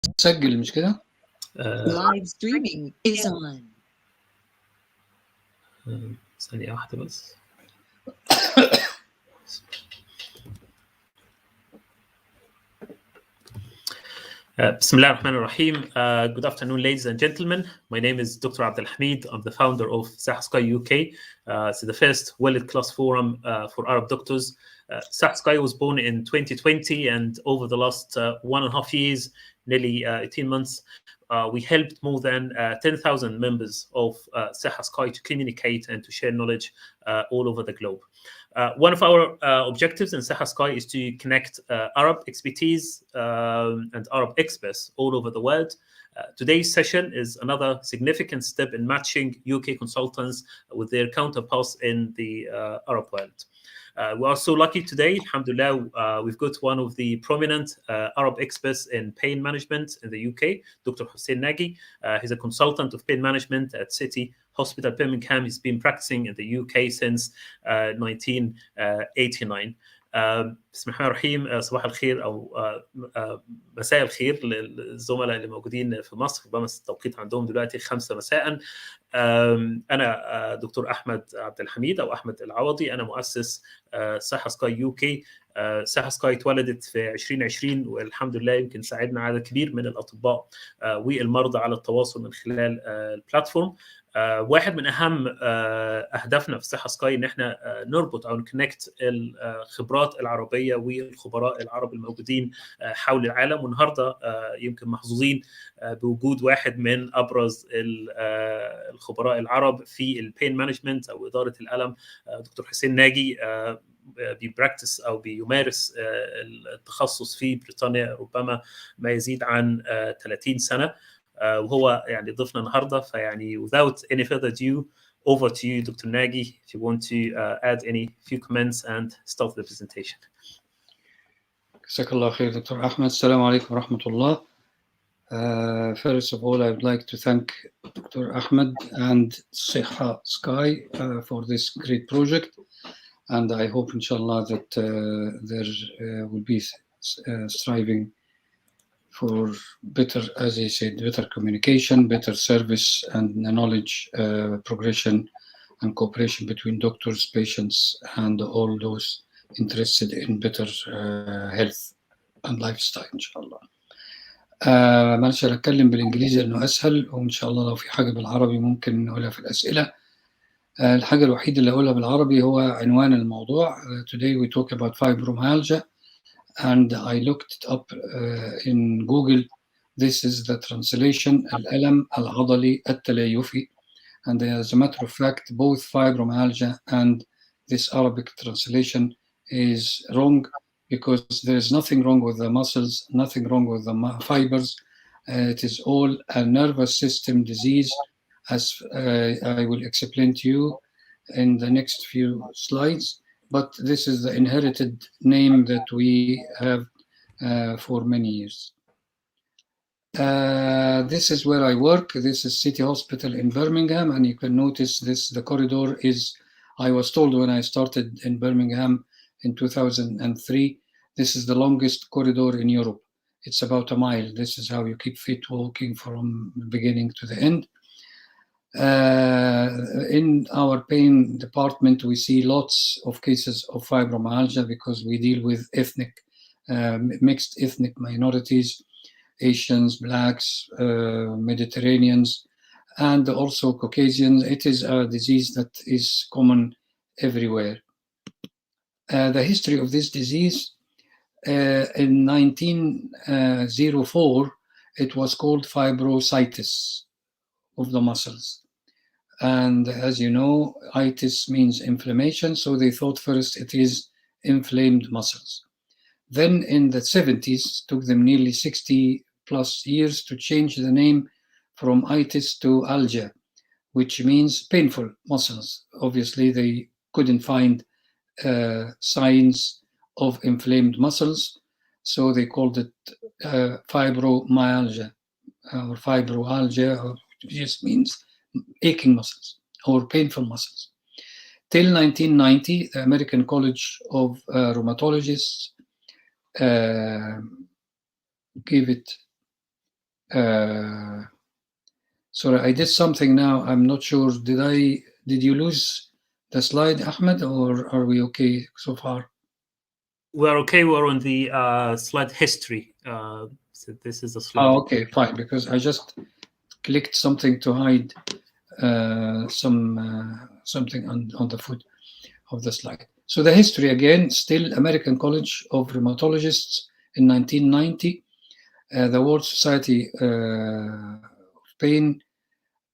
سجل مش كده؟ Live streaming is on. ثانية واحدة بس. Bismillah ar-Rahman ar-Rahim. Good afternoon, ladies and gentlemen. My name is Dr. Abdel Hamid. I'm the founder of Sky UK. It's the first world-class forum for Arab doctors. Sky was born in 2020, and over the last 1.5 years, nearly 18 months, we helped more than 10,000 members of Sky to communicate and to share knowledge all over the globe. One of our objectives in Sky is to connect Arab expertise and Arab experts all over the world. Today's session is another significant step in matching UK consultants with their counterparts in the Arab world. We are so lucky today, alhamdulillah, we've got one of the prominent Arab experts in pain management in the UK, Dr. Hussein Nagy. He's a consultant of pain management at City Hospital, Birmingham. He's been practicing in the UK since 1989. بسم الله الرحمن الرحيم. صباح الخير او مساء الخير للزملاء اللي موجودين في مصر. ربما التوقيت عندهم دلوقتي 5 مساء. انا دكتور احمد عبد الحميد او احمد العوضي. انا مؤسس صحة سكاي يو كي. صحة سكاي اتولدت في 2020 والحمد لله يمكن ساعدنا عدد كبير من الاطباء والمرضى على التواصل من خلال البلاتفورم. واحد من اهم اهدافنا في صحة سكاي ان احنا نربط او نكونكت الخبرات العربيه والخبراء العرب الموجودين حول العالم. والنهارده يمكن محظوظين بوجود واحد من ابرز الخبراء العرب في البين مانجمنت او اداره الالم، دكتور حسين ناجي. بيبراكتس او بيمارس التخصص في بريطانيا ربما ما يزيد عن 30 سنه، وهو يعني ضيفنا النهارده. فيعني without any further ado, over to you, Dr. Nagy, if you want to add any few comments and start the presentation. جزاك الله خير دكتور أحمد. السلام عليكم ورحمة الله. First of all, I would like to thank Dr. Ahmed and Sky for this great project, and I hope inshallah that there will be striving for better, as I said, better communication, better service and knowledge progression and cooperation between doctors, patients, and all those interested in better health and lifestyle إن شاء الله. معلش أتكلم بالإنجليزي لأنه أسهل، وإن شاء الله لو في حاجة بالعربي ممكن نقولها في الأسئلة. الحاجة الوحيدة اللي أقولها بالعربي هو عنوان الموضوع. Today we talk about fibromyalgia, and I looked it up in Google. This is the translation الألم العضلي التليفي. And as a matter of fact, both fibromyalgia and this Arabic translation is wrong, because there is nothing wrong with the muscles, nothing wrong with the fibers. It is all a nervous system disease, as I will explain to you in the next few slides. But this is the inherited name that we have for many years. This is where I work. This is City Hospital in Birmingham, and you can notice this, the corridor is, I was told when I started in Birmingham in 2003, this is the longest corridor in Europe. It's about a mile. This is how you keep fit walking from the beginning to the end. In our pain department, we see lots of cases of fibromyalgia because we deal with mixed ethnic minorities, Asians, Blacks, Mediterraneans, and also Caucasians. It is a disease that is common everywhere. The history of this disease, in 1904, it was called fibrositis of the muscles. And as you know, itis means inflammation, so they thought first it is inflamed muscles. Then in the 70s, took them nearly 60 plus years to change the name from itis to algia, which means painful muscles. Obviously, they couldn't find signs of inflamed muscles, so they called it fibromyalgia or fibroalgia, or it just means aching muscles or painful muscles. Till 1990, the American College of Rheumatologists gave it Sorry, I did something now. I'm not sure. Did you lose the slide, Ahmed, or are we okay so far? We're okay. We're on the slide history. So this is the slide. Oh, okay, fine. Because I just clicked something to hide something on the foot of the slide. So the history again, still American College of Rheumatologists in 1990, the World Society of Pain,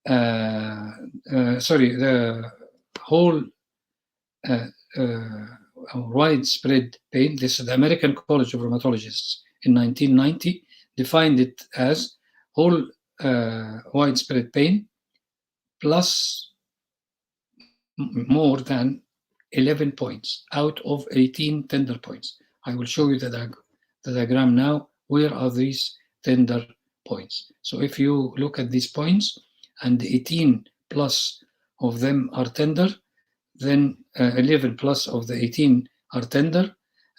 the whole widespread pain. This is the American College of Rheumatologists in 1990 defined it as whole widespread pain plus more than 11 points out of 18 tender points. I will show you the diagram now. Where are these tender points? So if you look at these points and 18 plus of them are tender, then 11 plus of the 18 are tender,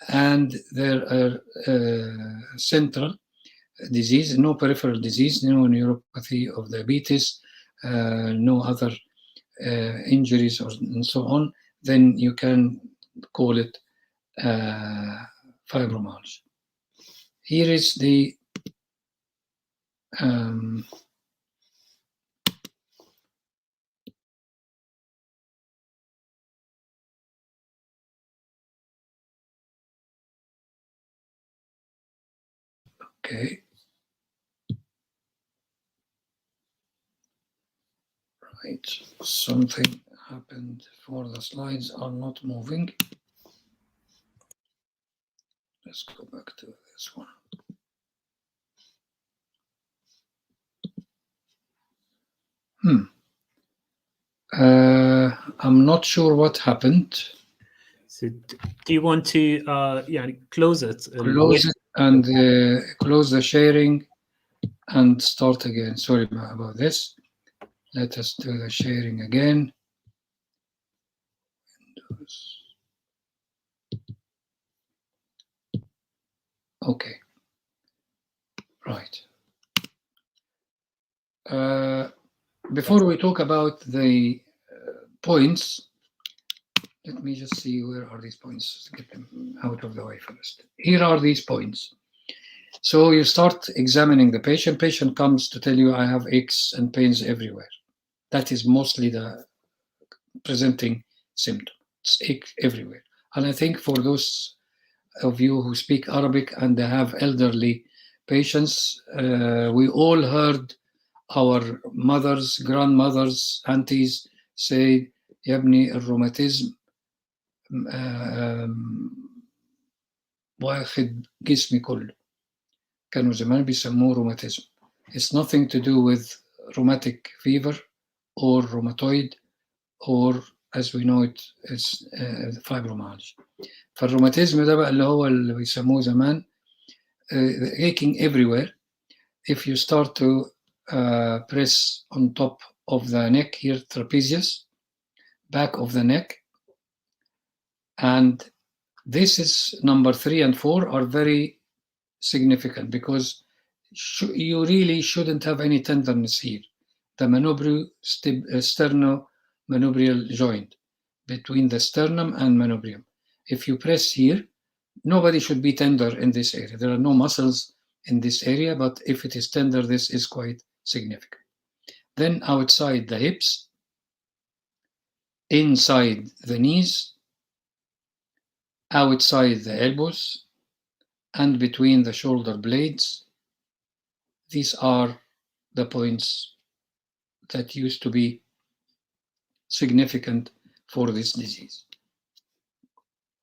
and there are central disease, no peripheral disease, no neuropathy of diabetes, no other injuries and so on, then you can call it fibromyalgia. Here is the okay. Right, something happened for the slides are not moving. Let's go back to this one. I'm not sure what happened. So do you want to close it? Close it and close the sharing and start again. Sorry about this. Let us do the sharing again. Windows. Okay. Right. Before we talk about the points, let me just see where are these points. Get them out of the way first. Here are these points. So you start examining the patient. Patient comes to tell you, I have aches and pains everywhere. That is mostly the presenting symptom. It's ache everywhere. And I think for those of you who speak Arabic and they have elderly patients, we all heard our mothers, grandmothers, aunties say, يبني الروماتيزم واخد جسمي كله. كانوا زمان بيسموه روماتيزم. It's nothing to do with rheumatic fever or rheumatoid or as we know it is fibromyalgia. فالروماتيزم ده بقى اللي هو اللي بيسموه زمان aching everywhere. If you start to press on top of the neck here, trapezius, back of the neck, and this is number 3 and 4 are very significant because you really shouldn't have any tenderness here. The sternomanubrial joint between the sternum and manubrium. If you press here, nobody should be tender in this area. There are no muscles in this area, but if it is tender, this is quite significant. Then outside the hips, inside the knees, outside the elbows, and between the shoulder blades. These are the points that used to be significant for this disease.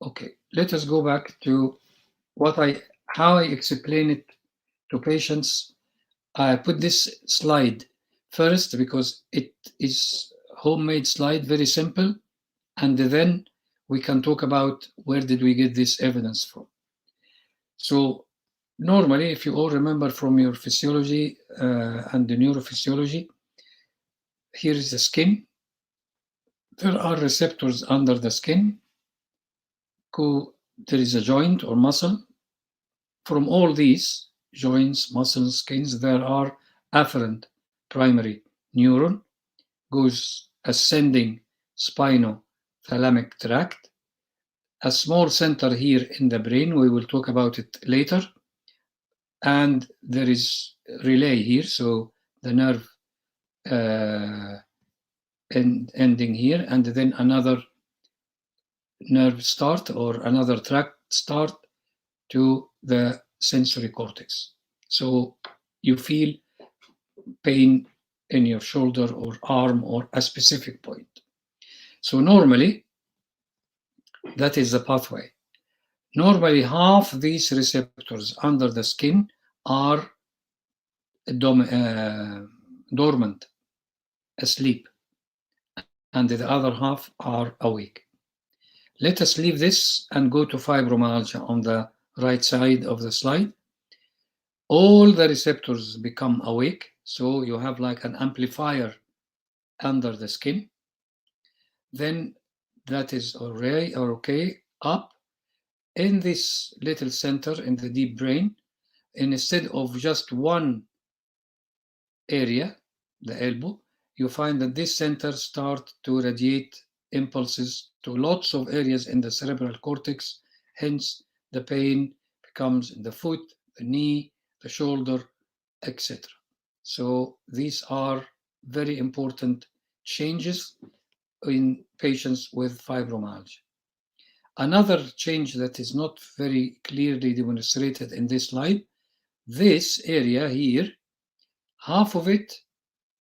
Okay, let us go back to how I explain it to patients. I put this slide first because it is homemade slide, very simple, and then we can talk about where did we get this evidence from. So normally, if you all remember from your physiology and the neurophysiology, here is the skin. There are receptors under the skin. There is a joint or muscle. From all these joints, muscles, skins, there are afferent primary neuron, goes ascending spinothalamic tract, a small center here in the brain, we will talk about it later, and there is relay here, so the nerve ending here, and then another nerve start or another tract start to the sensory cortex. So you feel pain in your shoulder or arm or a specific point. So normally, that is the pathway. Normally, half these receptors under the skin are dormant, asleep, and the other half are awake. Let us leave this and go to fibromyalgia on the right side of the slide. All the receptors become awake, so you have like an amplifier under the skin. Then that is okay. Up in this little center in the deep brain, instead of just one area, the elbow, you find that this center starts to radiate impulses to lots of areas in the cerebral cortex. Hence, the pain becomes in the foot, the knee, the shoulder, etc. So these are very important changes in patients with fibromyalgia. Another change that is not very clearly demonstrated in this slide, this area here, half of it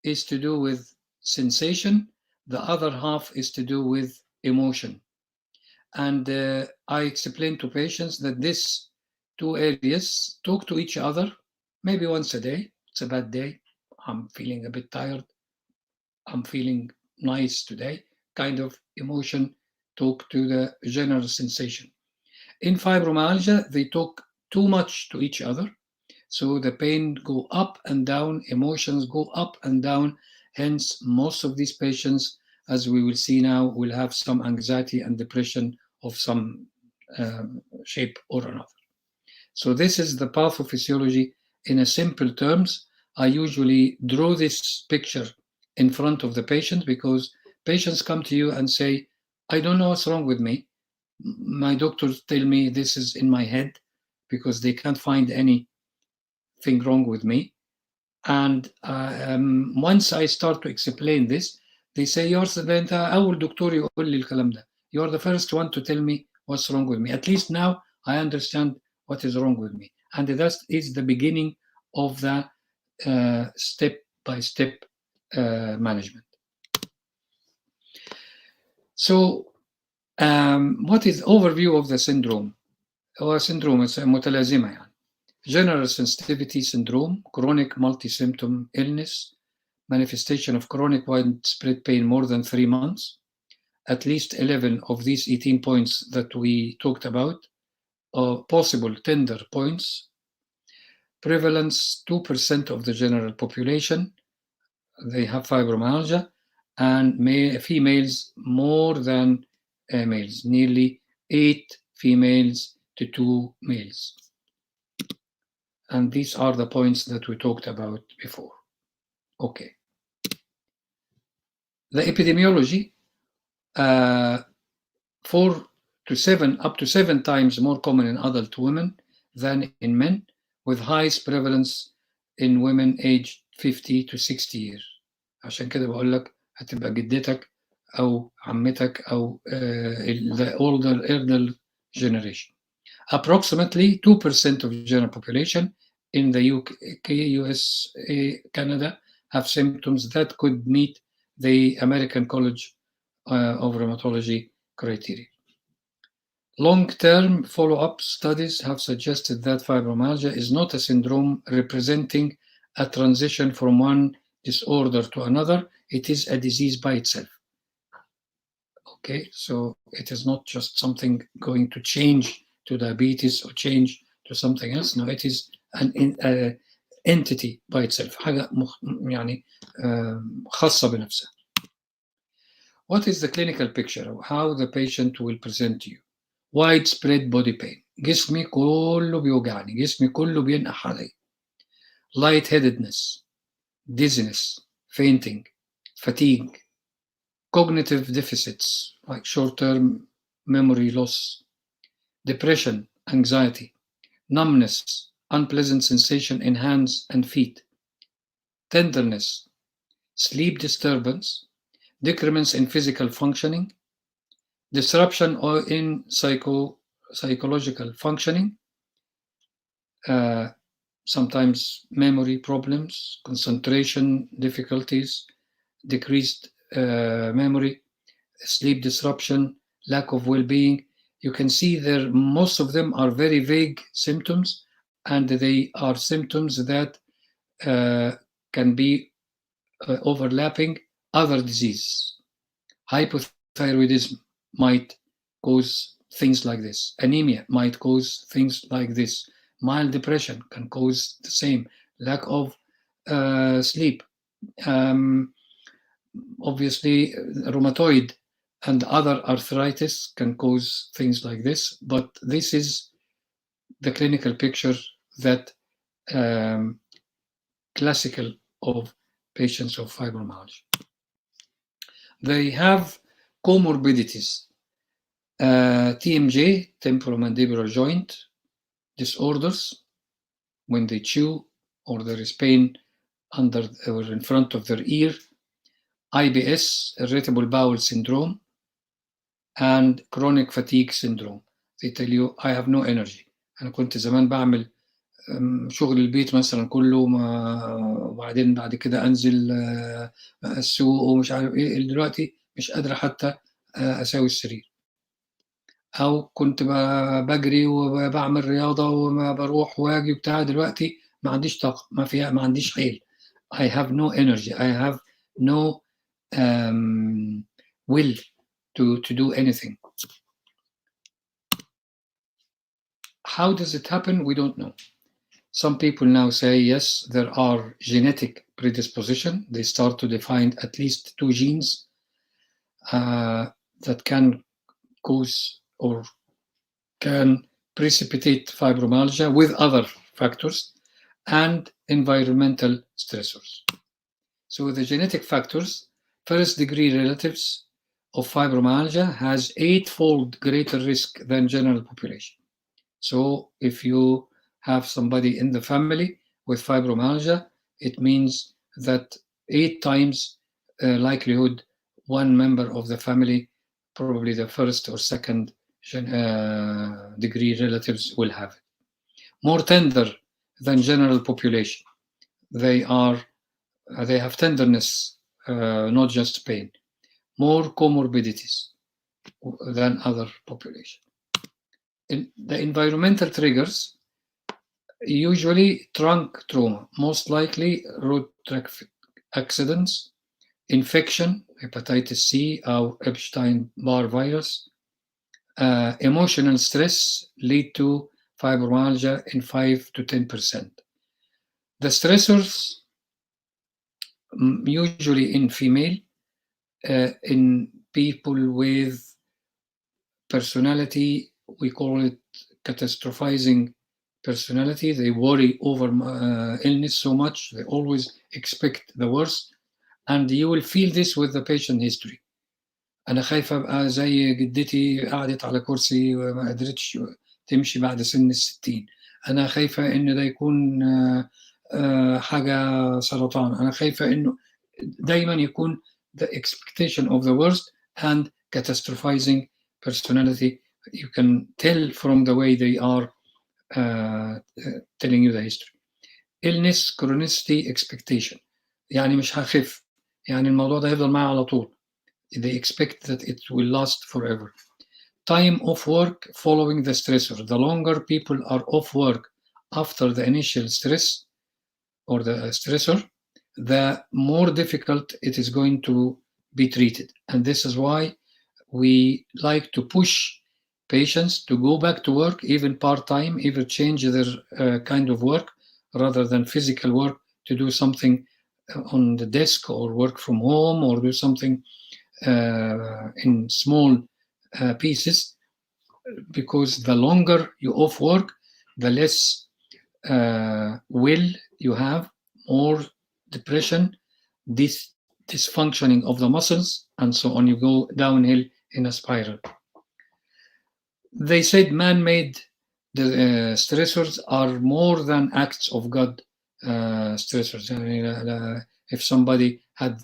is to do with sensation, the other half is to do with emotion. And I explain to patients that these two areas talk to each other maybe once a day. It's a bad day. I'm feeling a bit tired. I'm feeling nice today. Kind of emotion talk to the general sensation. In fibromyalgia, they talk too much to each other. So the pain go up and down, emotions go up and down. Hence, most of these patients, as we will see now, will have some anxiety and depression of some shape or another. So this is the pathophysiology in a simple terms. I usually draw this picture in front of the patient because patients come to you and say, I don't know what's wrong with me. My doctors tell me this is in my head because they can't find anything wrong with me. And once I start to explain this, they say, you're the first one to tell me what's wrong with me. At least now I understand what is wrong with me. And that is the beginning of the step-by-step management. So what is overview of the syndrome? هو syndrome متلازمة يعني. General sensitivity syndrome, chronic multi-symptom illness, manifestation of chronic widespread pain more than 3 months, at least 11 of these 18 points that we talked about, possible tender points, prevalence 2% of the general population, they have fibromyalgia, and females more than males, nearly 8 females to 2 males. And these are the points that we talked about before. Okay. The epidemiology, 4 to 7, up to 7 times more common in adult women than in men, with highest prevalence in women aged 50 to 60 years. عشان كده بقول لك هتبقى جدتك أو عمتك أو the older generation. Approximately 2% of the general population in the UK, USA, Canada have symptoms that could meet the American College of Rheumatology criteria. Long-term follow-up studies have suggested that fibromyalgia is not a syndrome representing a transition from one disorder to another. It is a disease by itself. Okay, so it is not just something going to change to diabetes or change to something else. No, it is an entity by itself. حاجة يعني خاصة بنفسها. What is the clinical picture of how the patient will present to you? Widespread body pain. جسمي كله بيوجعني، جسمي كله بينقح علي. Lightheadedness. dizziness, fainting, fatigue, cognitive deficits like short-term memory loss, depression, anxiety, numbness, unpleasant sensation in hands and feet, tenderness, sleep disturbance, decrements in physical functioning, disruption or in psychological functioning, sometimes memory problems, concentration difficulties, decreased memory, sleep disruption, lack of well-being. You can see there, most of them are very vague symptoms, and they are symptoms that can be overlapping other diseases. Hypothyroidism might cause things like this. Anemia might cause things like this. Mild depression can cause the same. Lack of sleep. Obviously, rheumatoid and other arthritis can cause things like this, but this is the clinical picture that classical of patients of fibromyalgia. They have comorbidities, TMJ, temporomandibular joint disorders, when they chew or there is pain under or in front of their ear, IBS, irritable bowel syndrome, and chronic fatigue syndrome. They tell you, I have no energy. أنا كنت زمان بعمل شغل البيت مثلا كله وبعدين بعد كده أنزل السوق ومش عارف إيه، دلوقتي مش قادرة حتى أساوي السرير. أو كنت بجري وبعمل رياضة وما بروح واجي وبتاع، دلوقتي ما عنديش طاقة، ما عنديش حيل. I have no energy. I have no will to do anything. How does it happen? We don't know. Some people now say, yes, there are genetic predisposition. They start to define at least 2 genes that can cause or can precipitate fibromyalgia with other factors and environmental stressors. So the genetic factors, first-degree relatives of fibromyalgia has 8-fold greater risk than general population. So if you have somebody in the family with fibromyalgia, it means that 8 times likelihood one member of the family, probably the first or second degree relatives, will have it. More tender than general population. They have tenderness, not just pain. More comorbidities than other population. In the environmental triggers, usually trunk trauma, most likely road traffic accidents, infection, hepatitis C or Epstein-Barr virus, emotional stress lead to fibromyalgia in 5 to 10%. The stressors, usually in female, in people with personality, we call it catastrophizing personality. They worry over illness so much, they always expect the worst, and you will feel this with the patient history. أنا خايفة أبقى زي جدتي قعدت على كرسي وما قدرتش تمشي بعد سن 60. أنا خايفة إن ده يكون حاجة سرطان. أنا خايفة إنه دايما يكون the expectation of the worst and catastrophizing personality. You can tell from the way they are telling you the history. Illness, chronicity, expectation. يعني مش هخف، يعني الموضوع ده هيفضل معي على طول. They expect that it will last forever. Time off work following the stressor. The longer people are off work after the initial stress or the stressor, the more difficult it is going to be treated. And this is why we like to push patients to go back to work, even part-time, even change their kind of work, rather than physical work, to do something on the desk or work from home or do something in small pieces, because the longer you off work, the less will you have, more depression, dysfunctioning of the muscles, and so on. You go downhill in a spiral. They said man-made stressors are more than acts of God stressors. If somebody had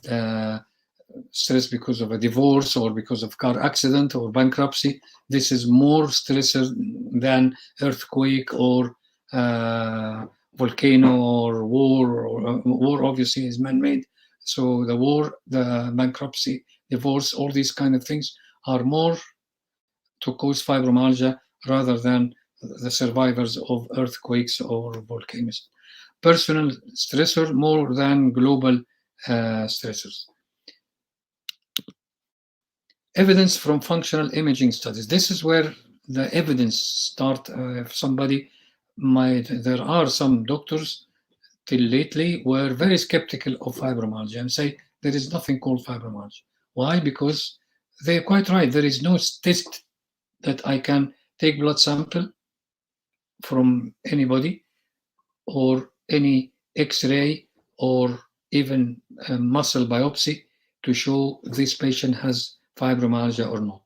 stress because of a divorce or because of car accident or bankruptcy, this is more stressor than earthquake or volcano or war. Or war obviously is man-made. So the war, the bankruptcy, divorce, all these kind of things are more to cause fibromyalgia rather than the survivors of earthquakes or volcanoes. Personal stressor more than global stressors. Evidence from functional imaging studies. This is where the evidence start. If somebody there are some doctors till lately were very skeptical of fibromyalgia and say there is nothing called fibromyalgia. Why? Because they're quite right. There is no test that I can take blood sample from anybody or any X-ray or even a muscle biopsy to show this patient has fibromyalgia or not.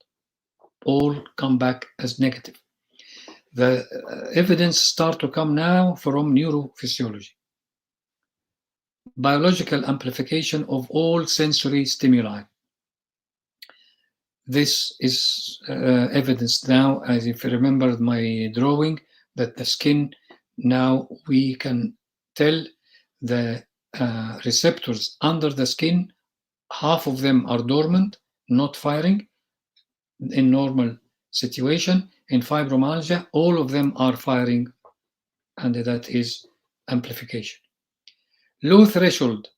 All come back as negative. The evidence start to come now from neurophysiology. Biological amplification of all sensory stimuli. This is evidenced now, as if you remember my drawing, that the skin, now we can tell the receptors under the skin, half of them are dormant, not firing in normal situation. In fibromyalgia, all of them are firing, and that is amplification. Low threshold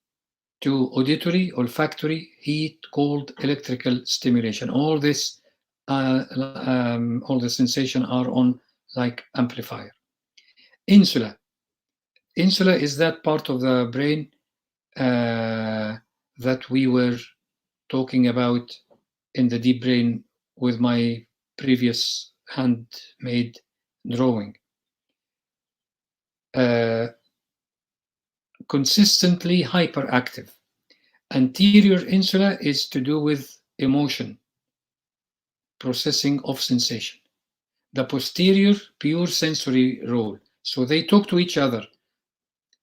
to auditory, olfactory, heat, cold, electrical stimulation. All this, all the sensation are on like amplifier. Insula. Insula is that part of the brain that we were talking about in the deep brain with my previous handmade drawing. Consistently hyperactive. Anterior insula is to do with emotion, processing of sensation. The posterior, pure sensory role. So they talk to each other.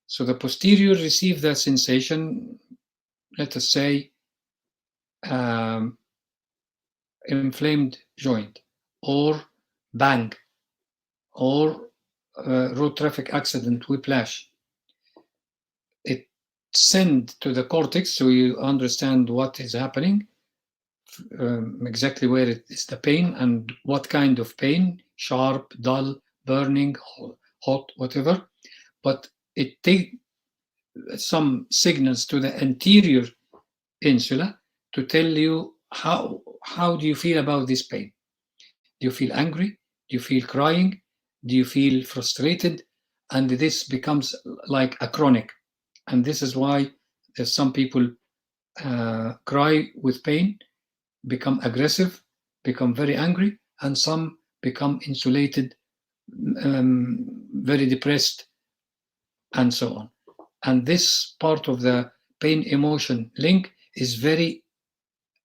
So the posterior receive the sensation, let us say, inflamed joint, or bang, or road traffic accident, whiplash. It sends to the cortex, so you understand what is happening, exactly where it is the pain and what kind of pain, sharp, dull, burning, hot, whatever. But it takes some signals to the anterior insula to tell you how do you feel about this pain. Do you feel angry? Do you feel crying? Do you feel frustrated? And this becomes like a chronic. And this is why there's some people cry with pain, become aggressive, become very angry, and some become insulated, very depressed, and so on. And this part of the pain-emotion link is very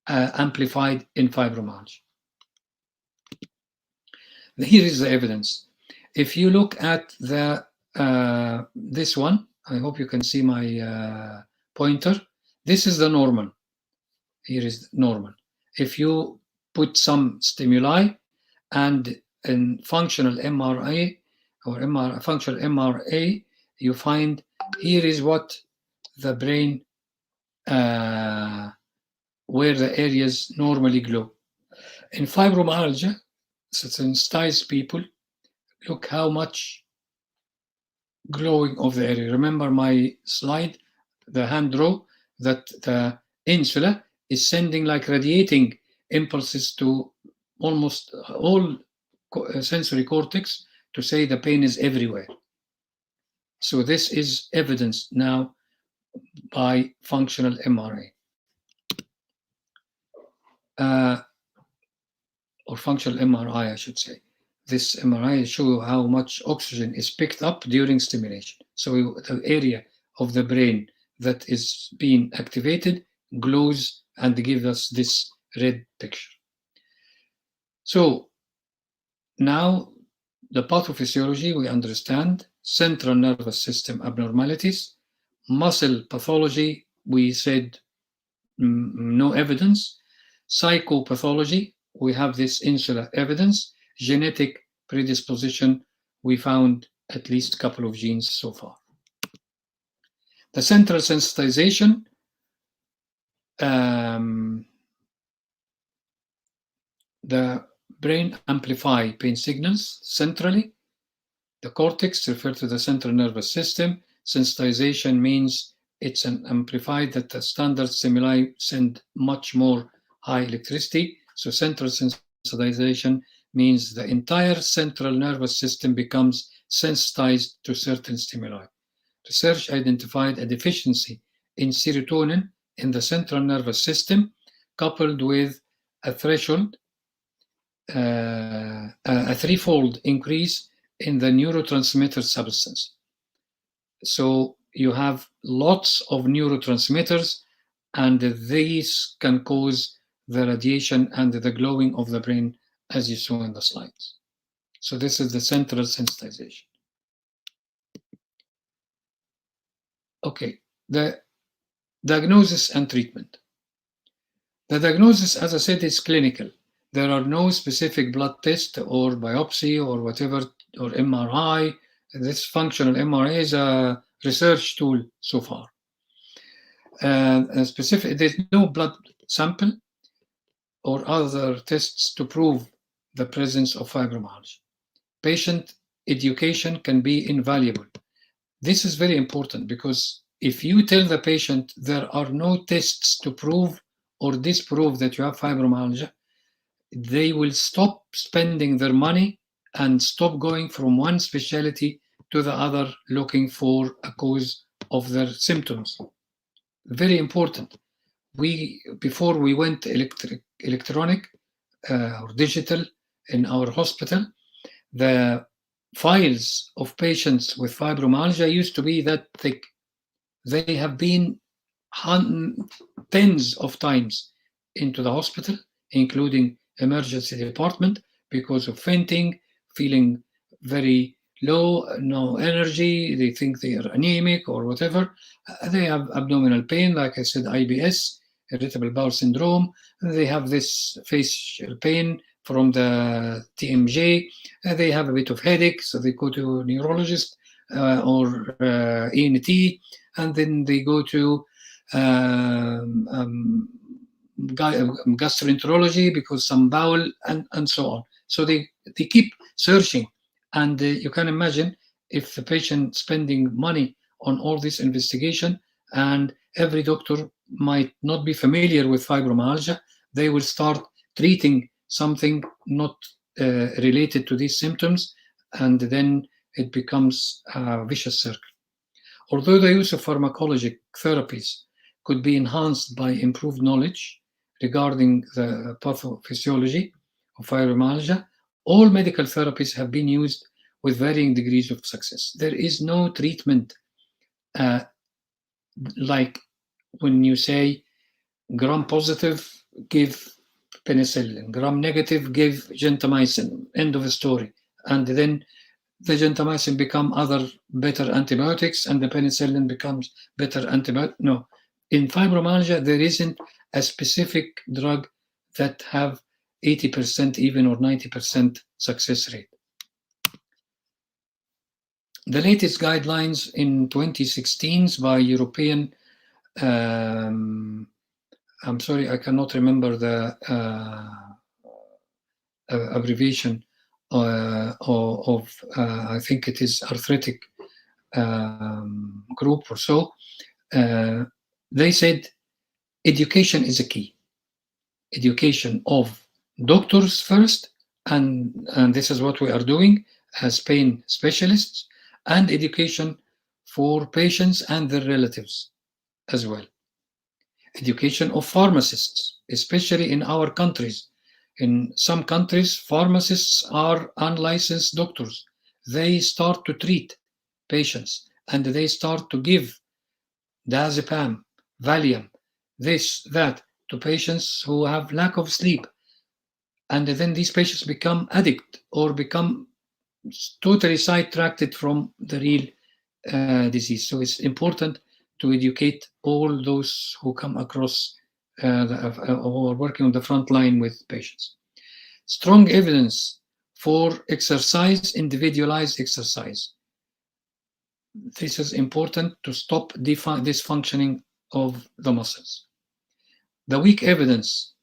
amplified in fibromyalgia. Here is the evidence. If you look at the this one, I hope you can see my pointer. This is the normal. Here is normal. If you put some stimuli and in functional MRI or functional MRA, you find here is what the brain, where the areas normally glow. In fibromyalgia, sensitized people, look how much glowing of the area. Remember my slide, the hand draw, that the insula is sending like radiating impulses to almost all sensory cortex to say the pain is everywhere. So this is evidenced now by functional MRA. Or functional MRI, I should say. This MRI shows how much oxygen is picked up during stimulation. So the area of the brain that is being activated glows and gives us this red picture. So now the pathophysiology, we understand, central nervous system abnormalities, muscle pathology, we said no evidence, psychopathology, we have this insular evidence, genetic predisposition, we found at least a couple of genes so far. The central sensitization, the brain amplify pain signals centrally. The cortex refer to the central nervous system. Sensitization means it's an amplified that the standard stimuli send much more high electricity. So central sensitization means the entire central nervous system becomes sensitized to certain stimuli. Research identified a deficiency in serotonin in the central nervous system, coupled with a threshold, a threefold increase in the neurotransmitter substance. So you have lots of neurotransmitters, and these can cause the radiation and the glowing of the brain, as you saw in the slides. So this is the central sensitization. Okay, the diagnosis and treatment. The diagnosis, as I said, is clinical. There are no specific blood test or biopsy or whatever, or MRI. This functional MRI is a research tool so far. There's no blood sample or other tests to prove the presence of fibromyalgia. Patient education can be invaluable. This is very important because if you tell the patient there are no tests to prove or disprove that you have fibromyalgia, they will stop spending their money and stop going from one specialty to the other looking for a cause of their symptoms. Very important. Before we went electronic or digital in our hospital, the files of patients with fibromyalgia used to be that thick. They have been tens of times into the hospital, including emergency department, because of fainting, feeling very low, no energy, they think they are anemic or whatever. They have abdominal pain, like I said, IBS, irritable bowel syndrome. They have this facial pain from the TMJ. They have a bit of headache, so they go to a neurologist or ENT, and then they go to gastroenterology because some bowel and so on. So they keep searching, and you can imagine if the patient spending money on all this investigation, and every doctor might not be familiar with fibromyalgia, they will start treating something not related to these symptoms, and then it becomes a vicious circle. Although the use of pharmacologic therapies could be enhanced by improved knowledge regarding the pathophysiology of fibromyalgia, all medical therapies have been used with varying degrees of success. There is no treatment like when you say gram-positive, give penicillin, gram-negative, give gentamicin, end of the story. And then the gentamicin become other better antibiotics, and the penicillin becomes better antibiotic. No, in fibromyalgia, there isn't a specific drug that have 80% even or 90% success rate. The latest guidelines in 2016 by European, I'm sorry, I cannot remember the abbreviation of I think it is arthritic group or so. They said education is a key. Education of doctors first, and this is what we are doing as pain specialists, and education for patients and their relatives as well. Education of pharmacists, especially in our countries. In some countries, pharmacists are unlicensed doctors. They start to treat patients and they start to give diazepam, Valium, this, that, to patients who have lack of sleep. And then these patients become addict or become totally sidetracked from the real disease. So it's important to educate all those who come across who are working on the front line with patients. Strong evidence for exercise, individualized exercise. This is important to stop dysfunctioning of the muscles. The weak evidence,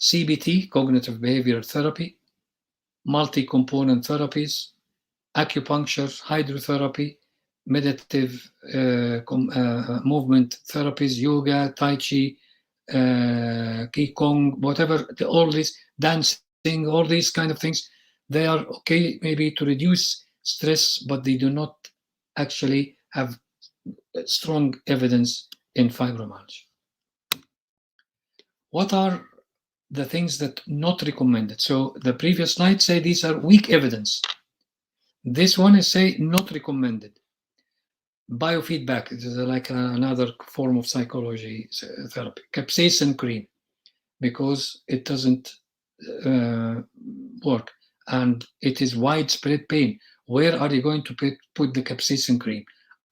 CBT, cognitive behavioral therapy, multi-component therapies, acupuncture, hydrotherapy, meditative movement therapies, yoga, tai chi, qigong, whatever, all these, dancing, all these kind of things, they are okay maybe to reduce stress, but they do not actually have strong evidence in fibromyalgia. What are the things that not recommended? So the previous slide say these are weak evidence. This one is say not recommended. Biofeedback is like another form of psychology therapy. Capsaicin cream, because it doesn't work and it is widespread pain. Where are you going to put the capsaicin cream?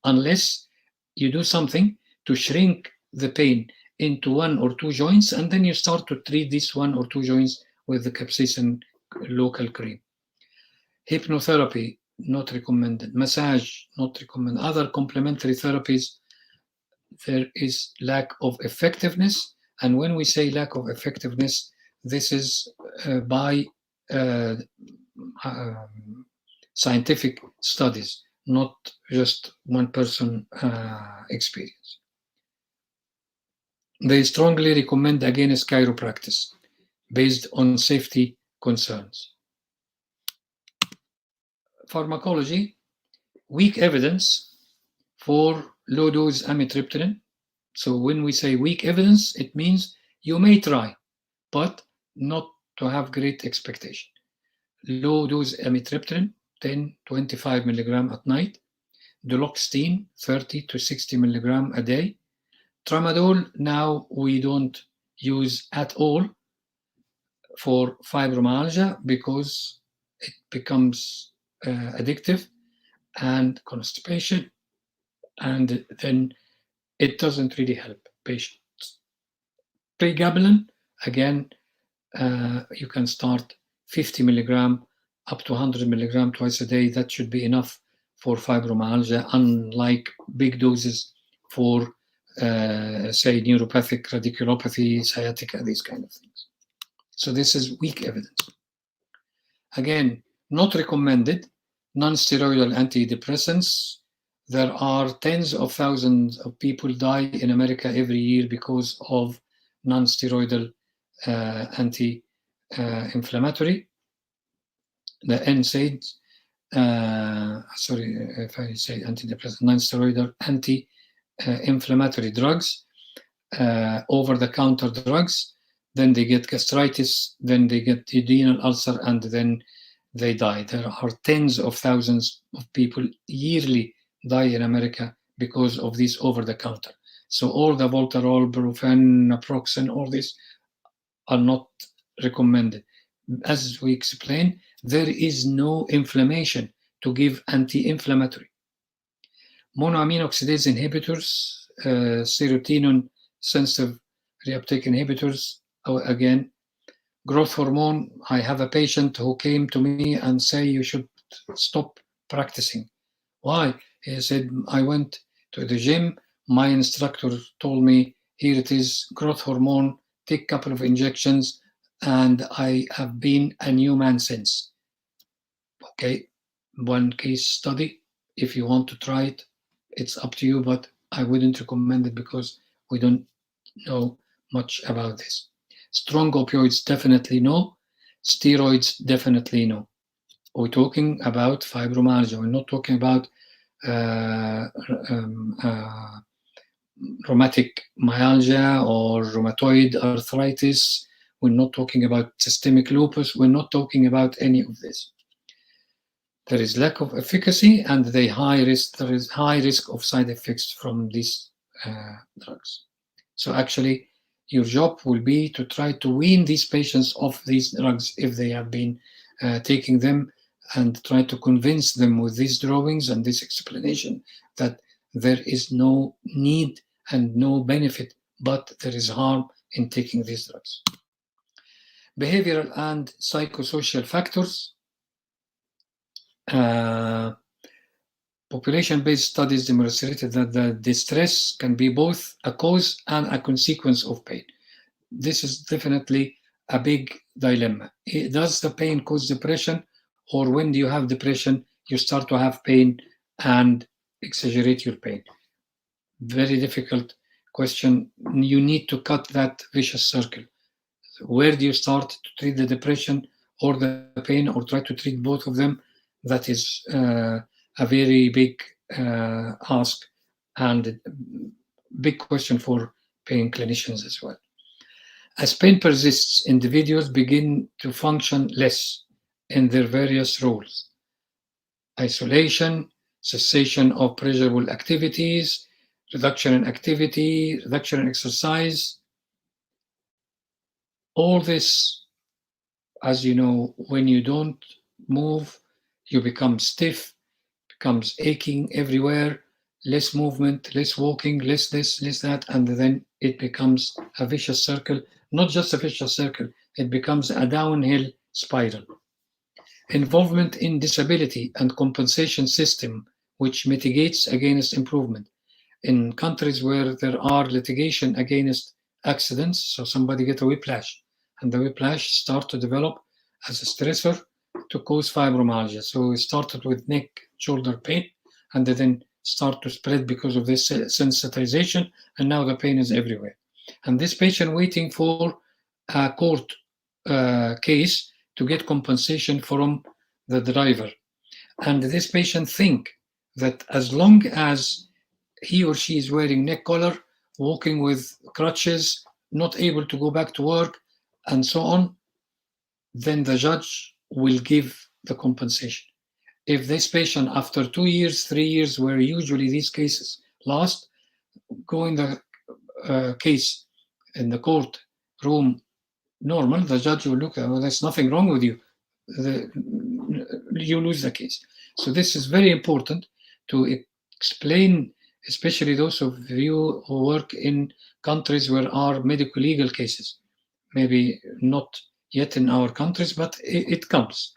Unless you do something to shrink the pain into 1 or 2 joints, and then you start to treat this 1 or 2 joints with the capsaicin local cream. Hypnotherapy, not recommended. Massage, not recommended. Other complementary therapies, there is lack of effectiveness. And when we say lack of effectiveness, this is by scientific studies, not just one person experience. They strongly recommend against chiropractic based on safety concerns. Pharmacology, weak evidence for low-dose amitriptyline. So when we say weak evidence, it means you may try, but not to have great expectation. Low-dose amitriptyline, 10-25 milligram at night. Duloxetine, 30 to 60 milligram a day. Tramadol, now we don't use at all for fibromyalgia because it becomes addictive and constipation, and then it doesn't really help patients. Pregabalin, again, you can start 50 milligram up to 100 milligram twice a day. That should be enough for fibromyalgia, unlike big doses for, say, neuropathic radiculopathy, sciatica, these kind of things. So this is weak evidence. Again, not recommended, non-steroidal antidepressants. There are tens of thousands of people die in America every year because of non-steroidal anti-inflammatory. The NSAIDs, sorry if I say antidepressant, non-steroidal anti-inflammatory drugs, over-the-counter drugs. Then they get gastritis, then they get duodenal ulcer, and then they die. There are tens of thousands of people yearly die in America because of these over-the-counter. So all the Voltarol, Brufen, Naproxen, all this are not recommended. As we explained, there is no inflammation to give anti-inflammatory. Monoamine oxidase inhibitors, serotonin sensitive reuptake inhibitors, again, growth hormone. I have a patient who came to me and say you should stop practicing. Why? He said, I went to the gym, my instructor told me, here it is, growth hormone, take a couple of injections, and I have been a new man since. Okay, one case study. If you want to try it, it's up to you, but I wouldn't recommend it because we don't know much about this. Strong opioids, definitely no. Steroids, definitely no. We're talking about fibromyalgia. We're not talking about rheumatic myalgia or rheumatoid arthritis. We're not talking about systemic lupus. We're not talking about any of this. There is lack of efficacy, and there is high risk of side effects from these drugs. So actually, your job will be to try to wean these patients off these drugs if they have been taking them, and try to convince them with these drawings and this explanation that there is no need and no benefit, but there is harm in taking these drugs. Behavioral and psychosocial factors. Population-based studies demonstrated that the distress can be both a cause and a consequence of pain. This is definitely a big dilemma. Does the pain cause depression, or when do you have depression, you start to have pain and exaggerate your pain? Very difficult question. You need to cut that vicious circle. Where do you start to treat the depression or the pain, or try to treat both of them? That is a very big ask, and big question for pain clinicians as well. As pain persists, individuals begin to function less in their various roles. Isolation, cessation of pleasurable activities, reduction in activity, reduction in exercise. All this, as you know, when you don't move, you become stiff, becomes aching everywhere, less movement, less walking, less this, less that, and then it becomes a vicious circle. Not just a vicious circle, it becomes a downhill spiral. Involvement in disability and compensation system, which mitigates against improvement. In countries where there are litigation against accidents, so somebody get a whiplash, and the whiplash start to develop as a stressor to cause fibromyalgia. So it started with neck, shoulder pain, and then start to spread because of this sensitization, and now the pain is everywhere. And this patient waiting for a court case to get compensation from the driver. And this patient think that as long as he or she is wearing neck collar, walking with crutches, not able to go back to work, and so on, then the judge will give the compensation. If this patient, after 2 years, 3 years, where usually these cases last, go in the case in the court room normal, the judge will look at, well, there's nothing wrong with you. You lose the case. So this is very important to explain, especially those of you who work in countries where are medical legal cases. Maybe not yet in our countries, but it comes.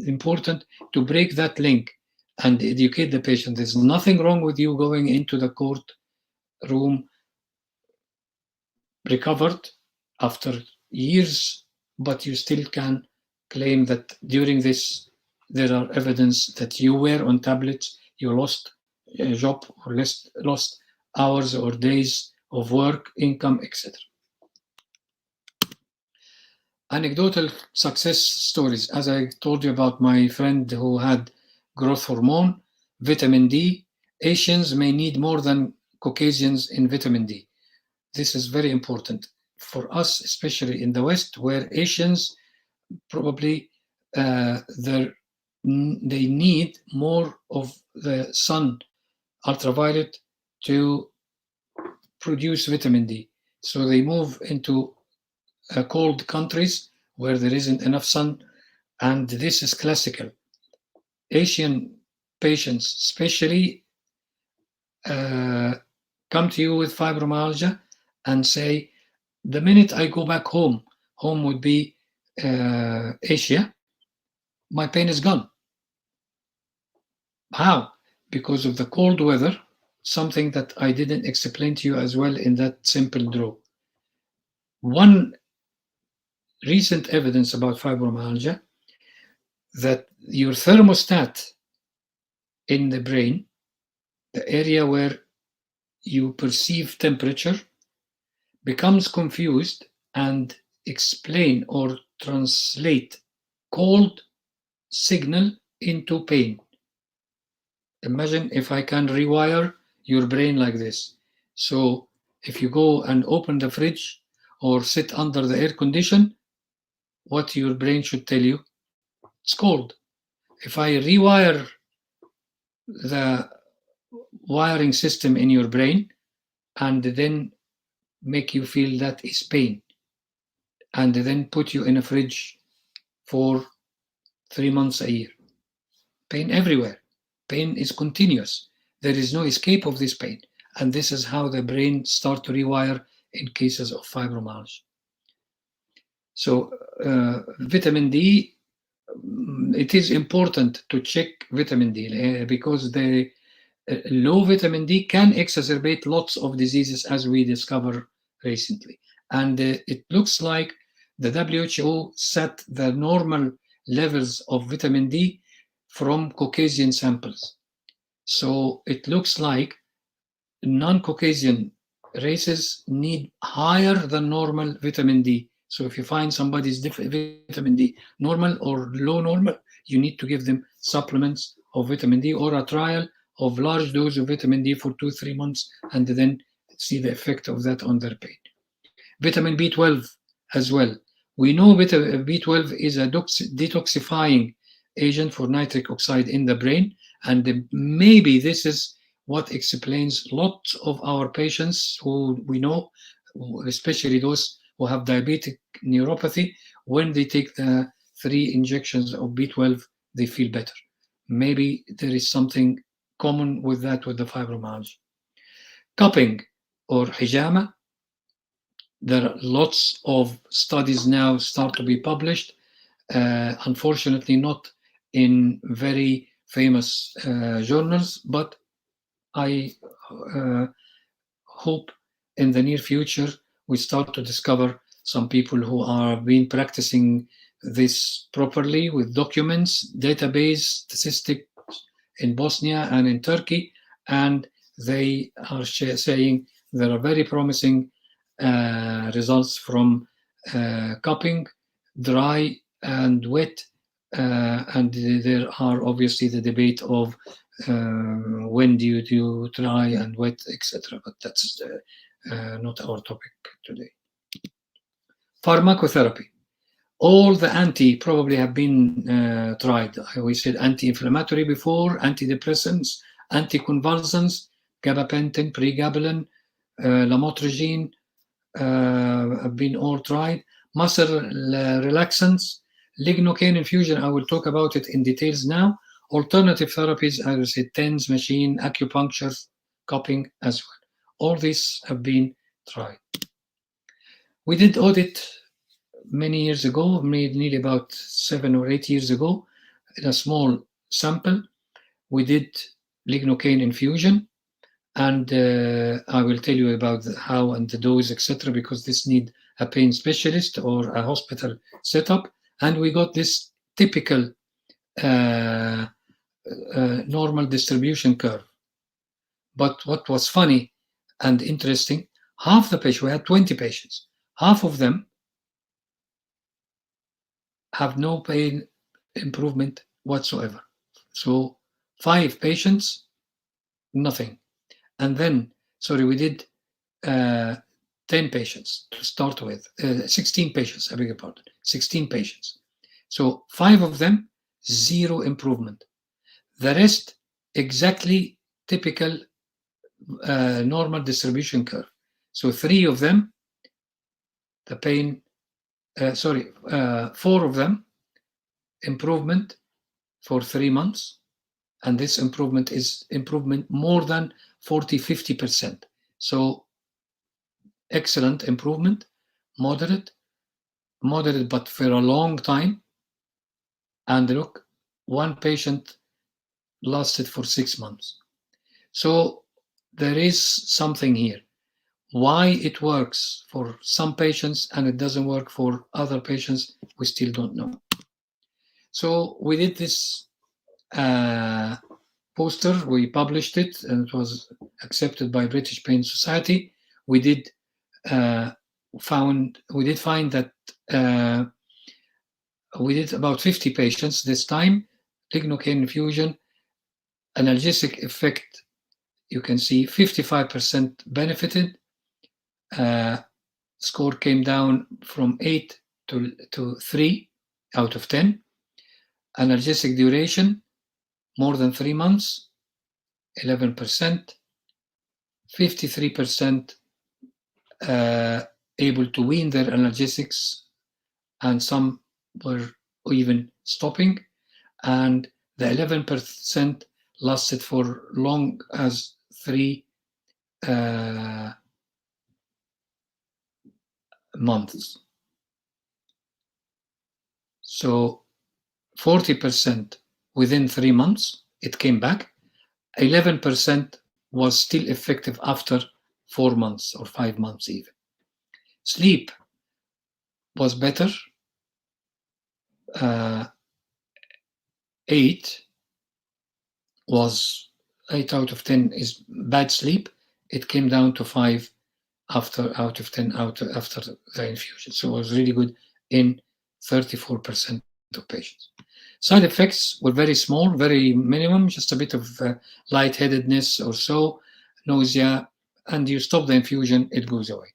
Important to break that link and educate the patient. There's nothing wrong with you going into the court room recovered after years, but you still can claim that during this there are evidence that you were on tablets, you lost a job, or lost hours or days of work, income, etc. Anecdotal success stories. As I told you about my friend who had growth hormone, vitamin D. Asians may need more than Caucasians in vitamin D. This is very important for us, especially in the West, where Asians probably they need more of the sun, ultraviolet, to produce vitamin D. So they move into cold countries where there isn't enough sun, and this is classical. Asian patients especially come to you with fibromyalgia and say, the minute I go back home would be Asia, my pain is gone. How? Because of the cold weather, something that I didn't explain to you as well in that simple draw. One recent evidence about fibromyalgia, that your thermostat in the brain, the area where you perceive temperature, becomes confused and explain or translate cold signal into pain. Imagine if I can rewire your brain like this. So if you go and open the fridge or sit under the air condition, what your brain should tell you? It's cold. If I rewire the wiring system in your brain and then make you feel that is pain, and then put you in a fridge for 3 months a year. Pain everywhere. Pain is continuous. There is no escape of this pain. And this is how the brain starts to rewire in cases of fibromyalgia. So vitamin D, it is important to check vitamin D because the low vitamin D can exacerbate lots of diseases, as we discovered recently. And it looks like the WHO set the normal levels of vitamin D from Caucasian samples. So it looks like non-Caucasian races need higher than normal vitamin D. So if you find somebody's vitamin D normal or low normal, you need to give them supplements of vitamin D or a trial of large dose of vitamin D for 2-3 months and then see the effect of that on their pain. Vitamin B12 as well. We know B12 is a detoxifying agent for nitric oxide in the brain, and maybe this is what explains lots of our patients who we know, especially those who have diabetic neuropathy, when they take the 3 injections of B12, they feel better. Maybe there is something common with that with the fibromyalgia. Cupping or hijama, there are lots of studies now start to be published, unfortunately not in very famous journals, but I hope in the near future we start to discover some people who are been practicing this properly with documents, database, statistics in Bosnia and in Turkey, and they are saying there are very promising results from cupping, dry and wet, and there are obviously the debate of when do you do dry and wet, etc. But that's not our topic today. Pharmacotherapy. All the anti probably have been tried. We said anti-inflammatory before, antidepressants, anticonvulsants, gabapentin, pregabalin, lamotrigine have been all tried. Muscle relaxants, lignocaine infusion, I will talk about it in details now. Alternative therapies, I will say TENS machine, acupuncture, cupping as well. All these have been tried. We did audit many years ago, nearly about 7 or 8 years ago, in a small sample. We did lignocaine infusion, and I will tell you about how and the dose, etc., because this need a pain specialist or a hospital setup. And we got this typical normal distribution curve. But what was funny and interesting, half the patients, we had 20 patients, half of them have no pain improvement whatsoever. So 5 patients, nothing. And then, we did 10 patients to start with, 16 patients, I beg your pardon, 16 patients. So 5 of them, 0 improvement. The rest, exactly typical normal distribution curve. So 3 of them, the pain, 4 of them, improvement for 3 months. And this improvement is improvement more than 40-50%. So excellent improvement, moderate, but for a long time. And look, 1 patient lasted for 6 months. So there is something here. Why it works for some patients and it doesn't work for other patients, we still don't know. So we did this poster, we published it, and it was accepted by British Pain Society. We did find that we did about 50 patients this time. Lignocaine infusion, analgesic effect, you can see 55% benefited. Score came down from 8 to 3 out of 10. Analgesic duration, more than 3 months. 11%, 53% able to wean their analgesics, and some were even stopping, and the 11% lasted for long as 3 months. So 40% within 3 months, it came back. 11% was still effective after 4 months or 5 months even. Sleep was better. 8 out of 10 is bad sleep. It came down to 5 out of 10 after the infusion. So it was really good in 34% of patients. Side effects were very small, very minimum, just a bit of lightheadedness or so, nausea, and you stop the infusion, it goes away.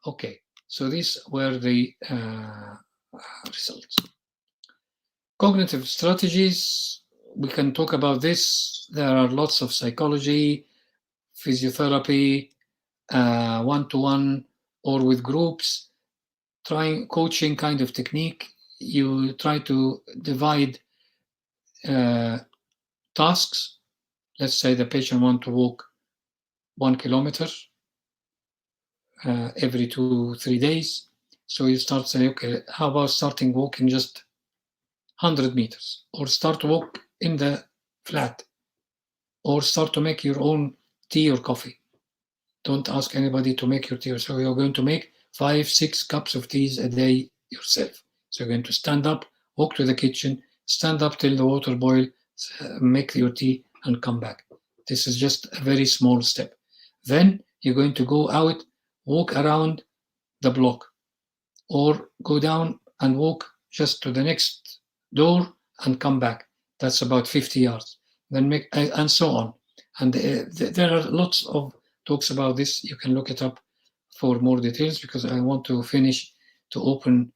Okay, so these were the results. Cognitive strategies, we can talk about this. There are lots of psychology, physiotherapy, one-to-one or with groups, coaching kind of technique. You try to divide tasks. Let's say the patient wants to walk 1 kilometer every 2-3 days. So you start saying, okay, how about starting walking just 100 meters, or start to walk in the flat, or start to make your own tea or coffee. Don't ask anybody to make your tea. So you're going to make 5-6 cups of teas a day yourself. So you're going to stand up, walk to the kitchen, stand up till the water boil, make your tea, and come back. This is just a very small step. Then you're going to go out, walk around the block, or go down and walk just to the next door and come back. That's about 50 yards. Then make, and so on. And there are lots of talks about this. You can look it up for more details, because I want to finish to open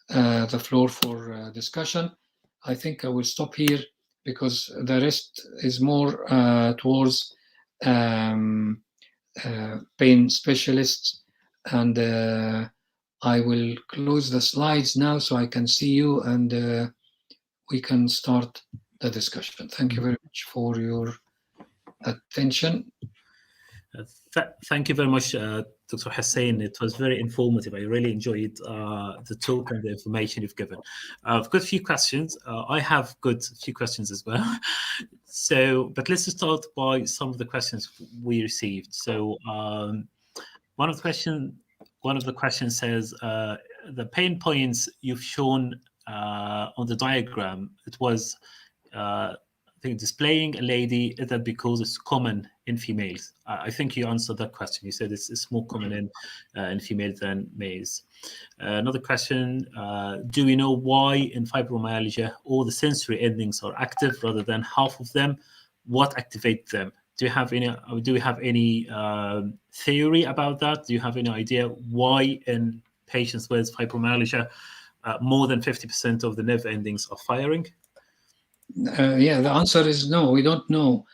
the floor for discussion. I think I will stop here, because the rest is more towards pain specialists, and I will close the slides now so I can see you, and we can start the discussion. Thank you very much for your attention. Thank you very much, Dr. Hussein. It was very informative. I really enjoyed the talk and the information you've given. I've got a few questions. I have got a few questions as well. But let's just start by some of the questions we received. So one of the questions says, the pain points you've shown on the diagram, it was I think displaying a lady, is that because it's common in females? I think you answered that question. You said it's more common in females than males. Another question, do we know why in fibromyalgia all the sensory endings are active rather than half of them? What activates them? Do we have any theory about that? Do you have any idea why in patients with fibromyalgia more than 50% of the nerve endings are firing? Yeah, the answer is no. We don't know.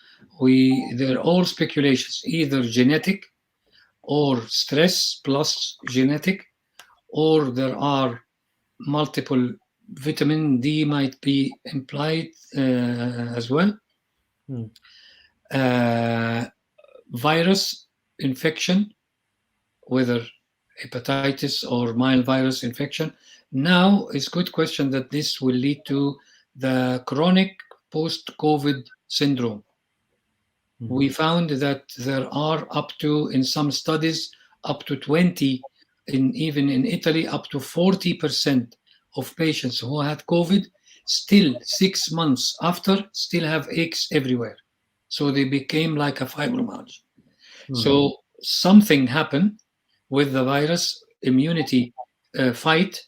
They're all speculations, either genetic or stress plus genetic, or there are multiple. Vitamin D might be implied as well. Virus infection, whether hepatitis or mild virus infection. Now, it's a good question that this will lead to the chronic post-COVID syndrome. We found that there are up to, in some studies, up to 20, even in Italy, up to 40% of patients who had COVID, still 6 months after, still have aches everywhere. So they became like a fibromyalgia. So something happened with the virus immunity fight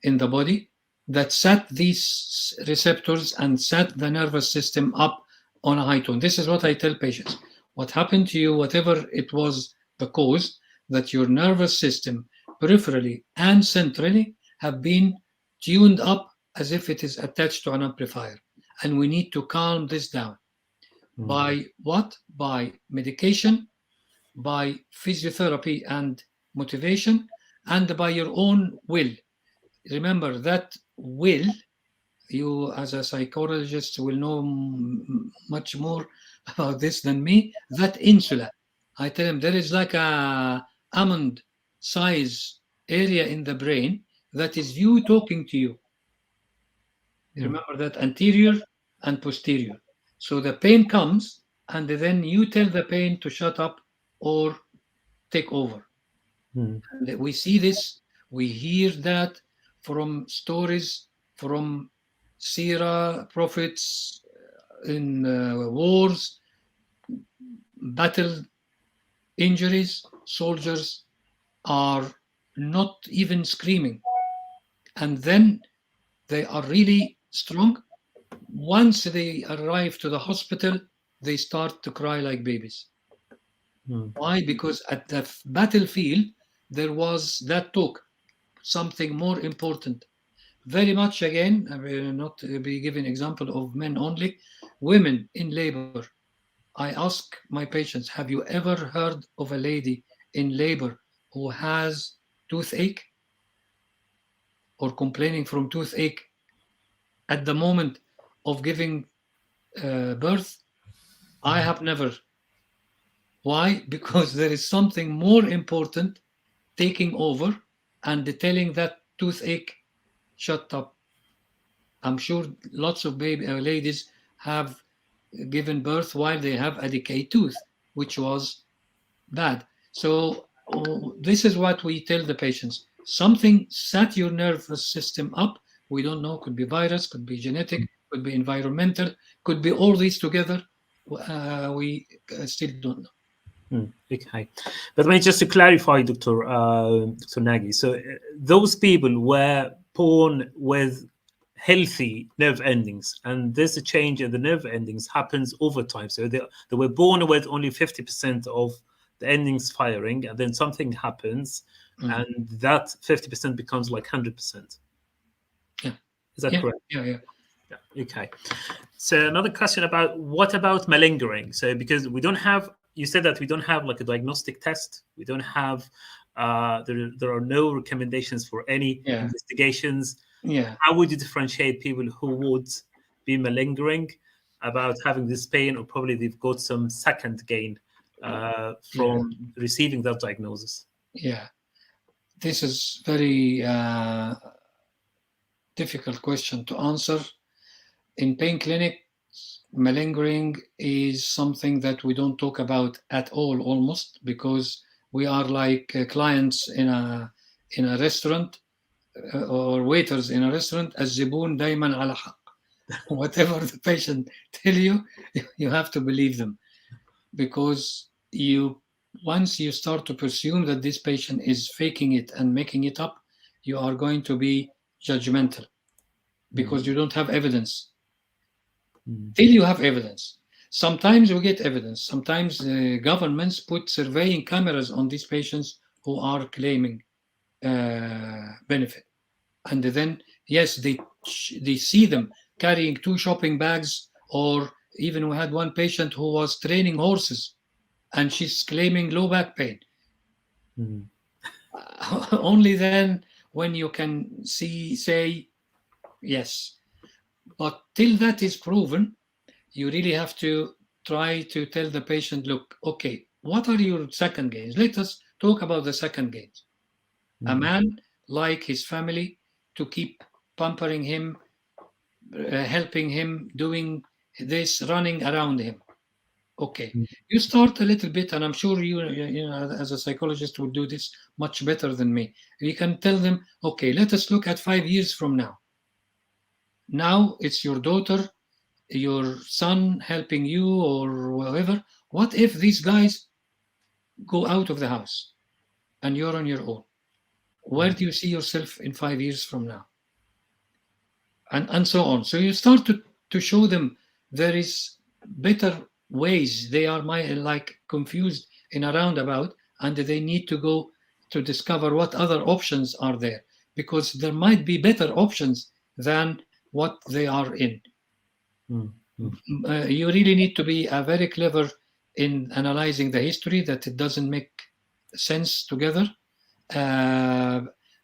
in the body that set these receptors and set the nervous system up on a high tone. This is what I tell patients. What happened to you, whatever it was the cause, that your nervous system, peripherally and centrally, have been tuned up as if it is attached to an amplifier. And we need to calm this down. By what? By medication, by physiotherapy and motivation, and by your own will. Remember that will, you as a psychologist will know much more about this than me, that insula. I tell him there is like a almond size area in the brain that is you talking to you. Remember that anterior and posterior. So the pain comes, and then you tell the pain to shut up or take over. And we see this, we hear that from stories from Sirah, prophets in wars, battle injuries. Soldiers are not even screaming, and then they are really strong. Once they arrive to the hospital, they start to cry like babies. Why? Because at the battlefield, there was that talk, something more important. Very much, again, I will not be giving example of men only, women in labor. I ask my patients, have you ever heard of a lady in labor who has toothache or complaining from toothache at the moment of giving birth? I have never. Why? Because there is something more important taking over and telling that toothache, shut up. I'm sure lots of ladies have given birth while they have a decayed tooth, which was bad. So this is what we tell the patients. Something set your nervous system up. We don't know. Could be virus, could be genetic, could be environmental, could be all these together. We still don't know. Okay, but just to clarify, Dr. Nagy, so those people were born with healthy nerve endings, and this change in the nerve endings happens over time. So they were born with only 50% of the endings firing, and then something happens, and that 50% becomes like 100%. Yeah, is that correct? Yeah. Okay. So another question about what about malingering? So because we don't have, you said that we don't have like a diagnostic test. We don't have, there are no recommendations for any investigations. Yeah. How would you differentiate people who would be malingering about having this pain, or probably they've got some second gain from receiving that diagnosis? Yeah. This is very difficult question to answer. In pain clinic, malingering is something that we don't talk about at all, almost, because we are like clients in a restaurant or waiters in a restaurant. الزبون دايما على حق. Whatever the patient tell you, you have to believe them, because once you start to presume that this patient is faking it and making it up, you are going to be judgmental because you don't have evidence. Till you have evidence. Sometimes we get evidence. Sometimes governments put surveying cameras on these patients who are claiming benefit. And then, yes, they see them carrying 2 shopping bags, or even we had one patient who was training horses and she's claiming low back pain. Only then when you can say yes. But till that is proven, you really have to try to tell the patient, look, okay, what are your second gains? Let us talk about the second gains. A man like his family to keep pampering him, helping him, doing this, running around him. Okay, you start a little bit, and I'm sure you as a psychologist would do this much better than me. You can tell them, okay, let us look at 5 years from now. Now it's your daughter, your son helping you, or whatever. What if these guys go out of the house and you're on your own? Where do you see yourself in 5 years from now? And so on. So you start to show them there is better ways. They are like confused in a roundabout, and they need to go to discover what other options are there, because there might be better options than what they are in. You really need to be very clever in analyzing the history, that it doesn't make sense together.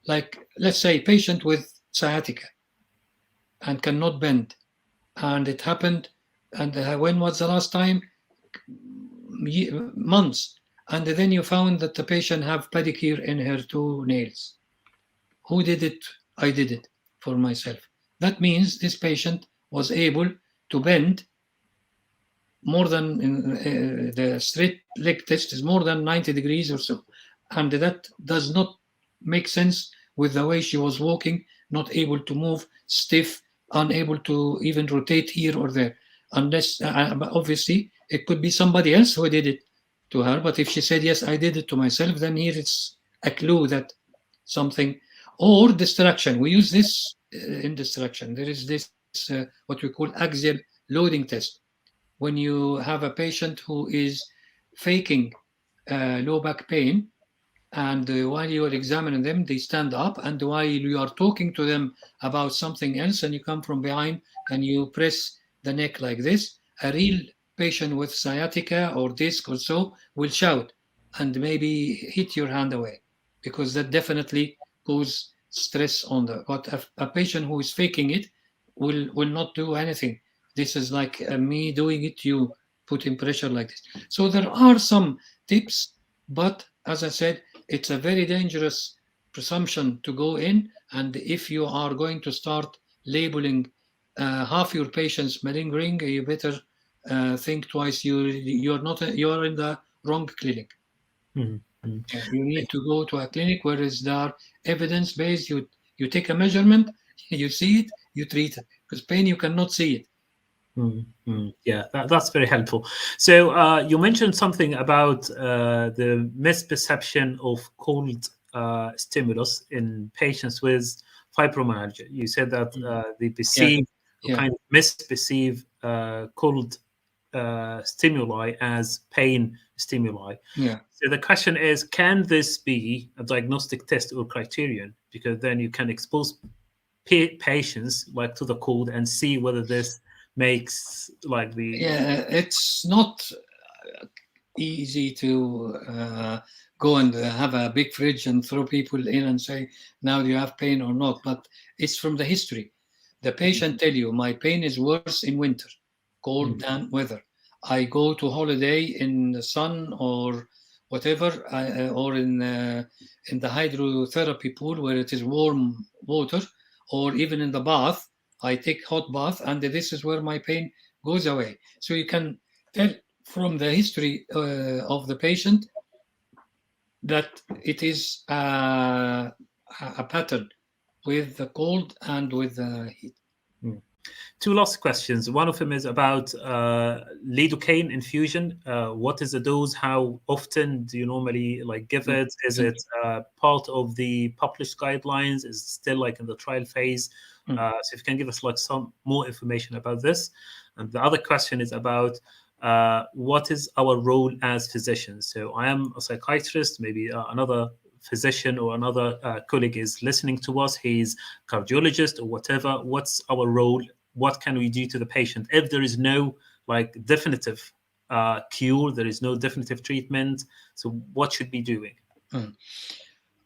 Like, let's say, patient with sciatica and cannot bend, and it happened, and when was the last time? Months. And then you found that the patient have pedicure in her 2 nails. Who did it? I did it for myself. That means this patient was able to bend more than the straight leg test is more than 90 degrees or so. And that does not make sense with the way she was walking, not able to move, stiff, unable to even rotate here or there. Unless, obviously, it could be somebody else who did it to her. But if she said, yes, I did it to myself, then here it's a clue that something, or distraction. We use this in distraction. There is this, what we call axial loading test. When you have a patient who is faking low back pain, and while you are examining them, they stand up, and while you are talking to them about something else, and you come from behind and you press the neck like this, a real patient with sciatica or disc or so will shout and maybe hit your hand away, because that definitely causes stress on the. But a patient who is faking it will not do anything. This is like me doing it, you putting pressure like this. So there are some tips, but as I said, it's a very dangerous presumption to go in. And if you are going to start labeling half your patients malingering, you better think twice. You're in the wrong clinic. Mm-hmm. You need to go to a clinic where is there evidence-based. You take a measurement, you see it, you treat it. Because pain, you cannot see it. Yeah, that's very helpful. So you mentioned something about the misperception of cold stimulus in patients with fibromyalgia. You said that they perceive, kind of misperceive cold stimuli as pain stimuli. Yeah. So the question is, can this be a diagnostic test or criterion? Because then you can expose patients like to the cold and see whether this makes like the. Yeah, it's not easy to go and have a big fridge and throw people in and say, now do you have pain or not? But it's from the history. The patient tell you, my pain is worse in winter, cold damp weather. I go to holiday in the sun or whatever, or in the hydrotherapy pool where it is warm water, or even in the bath. I take hot bath, and this is where my pain goes away. So you can tell from the history of the patient that it is a pattern with the cold and with the heat. Two last questions. One of them is about Lignocaine infusion. What is the dose? How often do you normally give it? Is it part of the published guidelines? Is it still in the trial phase? So if you can give us some more information about this. And the other question is about what is our role as physicians? So I am a psychiatrist, maybe another physician or another colleague is listening to us. He's cardiologist or whatever. What's our role? What can we do to the patient if there is no definitive cure? There is no definitive treatment. So what should we be doing?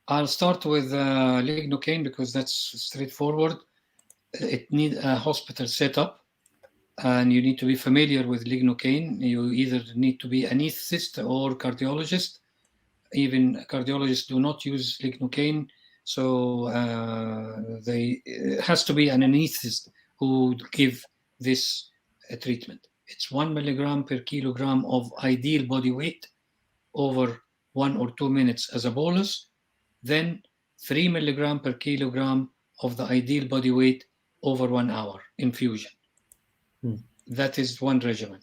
I'll start with Lignocaine because that's straightforward. It needs a hospital setup, and you need to be familiar with Lignocaine. You either need to be anesthetist or cardiologist. Even cardiologists do not use Lignocaine, so it has to be an anesthetist who would give this treatment. It's 1 milligram per kilogram of ideal body weight over 1 or 2 minutes as a bolus, then 3 milligram per kilogram of the ideal body weight over 1 hour infusion. That is one regimen.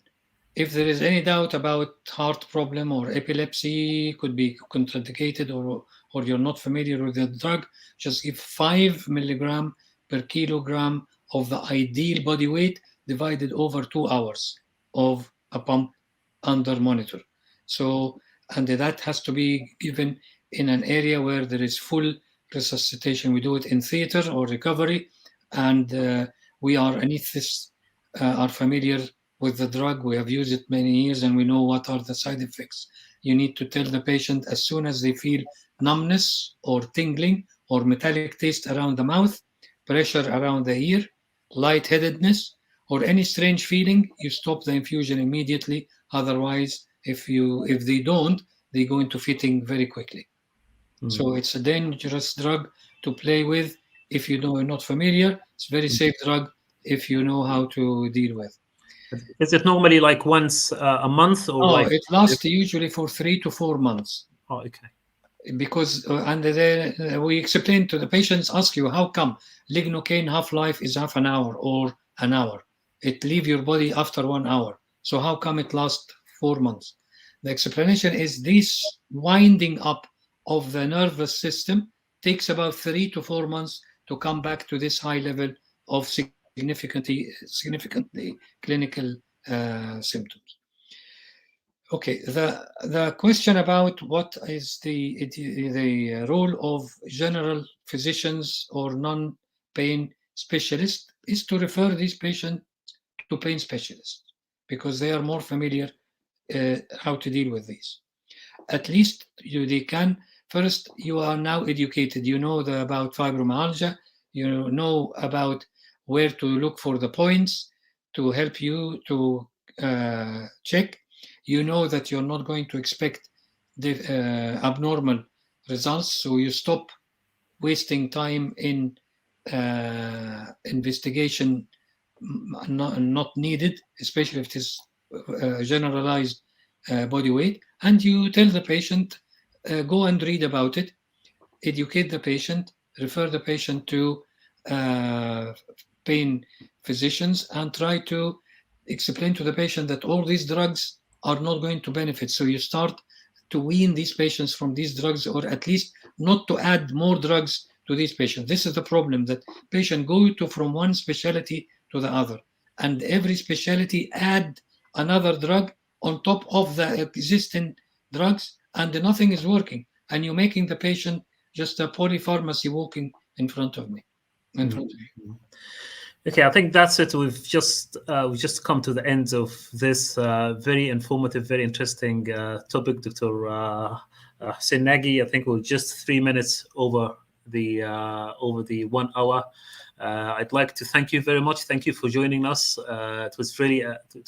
If there is any doubt about heart problem or epilepsy, could be contraindicated, or you're not familiar with the drug, just give 5 milligram per kilogram of the ideal body weight divided over 2 hours of a pump under monitor. So, and that has to be given in an area where there is full resuscitation. We do it in theater or recovery, and we are anesthetists are familiar with the drug. We have used it many years and we know what are the side effects. You need to tell the patient as soon as they feel numbness or tingling or metallic taste around the mouth, pressure around the ear, lightheadedness, or any strange feeling, you stop the infusion immediately. Otherwise, if they don't, they go into fitting very quickly. So it's a dangerous drug to play with if you know you're not familiar. It's a very safe drug if you know how to deal with. Is it normally like once a month or like? It lasts usually for 3 to 4 months. Oh, okay. Because and then we explain to the patients, ask you how come Lignocaine half-life is half an hour or an hour. It leaves your body after 1 hour. So how come it lasts 4 months? The explanation is this winding up of the nervous system takes about 3 to 4 months to come back to this high level of significantly clinical symptoms. Okay, the question about what is the role of general physicians or non-pain specialists is to refer these patients to pain specialists because they are more familiar how to deal with these. At least they can. First, you are now educated. You know about fibromyalgia. You know about where to look for the points to help you to check. You know that you're not going to expect the abnormal results, so you stop wasting time in investigation not needed, especially if it is generalized body weight, and you tell the patient, go and read about it, educate the patient, refer the patient to pain physicians, and try to explain to the patient that all these drugs are not going to benefit. So you start to wean these patients from these drugs, or at least not to add more drugs to these patients. This is the problem, that patients go from one specialty to the other, and every specialty add another drug on top of the existing drugs, and nothing is working. And you're making the patient just a polypharmacy walking in front of me. Okay, I think that's it. We've just come to the end of this very informative, very interesting topic, Dr. Hussein Nagy. I think we're just 3 minutes over the 1 hour. I'd like to thank you very much. Thank you for joining us. It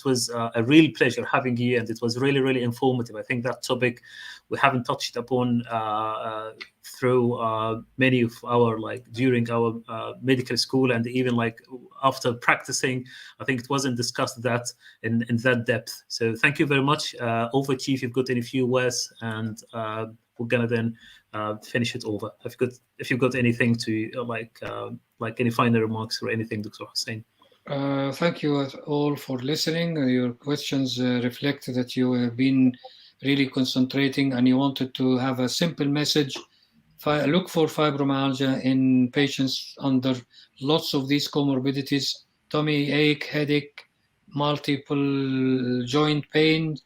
was a real pleasure having you, and it was really, really informative. I think that topic we haven't touched upon through many of our, during our medical school, and even after practicing. I think it wasn't discussed that in that depth. So thank you very much. Over to you if you've got any few words, and we're gonna then finish it over. If you've got anything to any final remarks or anything, Dr. Hussein. Thank you all for listening. Your questions reflect that you have been really concentrating and you wanted to have a simple message. Look for fibromyalgia in patients under lots of these comorbidities: tummy ache, headache, multiple joint pain,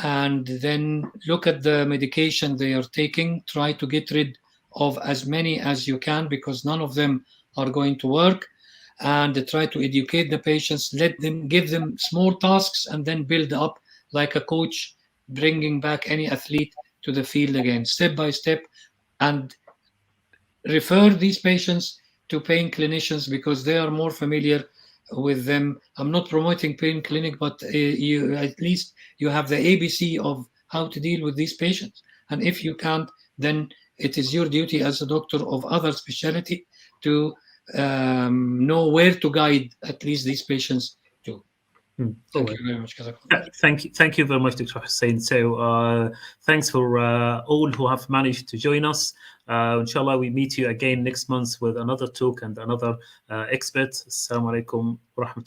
and then look at the medication they are taking. Try to get rid of as many as you can, because none of them are going to work, and try to educate the patients. Give them small tasks, and then build up like a coach, bringing back any athlete to the field again, step by step, and refer these patients to pain clinicians because they are more familiar with them. I'm not promoting pain clinic, but at least you have the ABC of how to deal with these patients. And if you can't, then it is your duty as a doctor of other specialty to know where to guide at least these patients to. Thank you very much. Thank you very much, Dr. Hussein. So thanks for all who have managed to join us. Inshallah, we meet you again next month with another talk and another expert. Assalamu alaikum wa rahmatullah.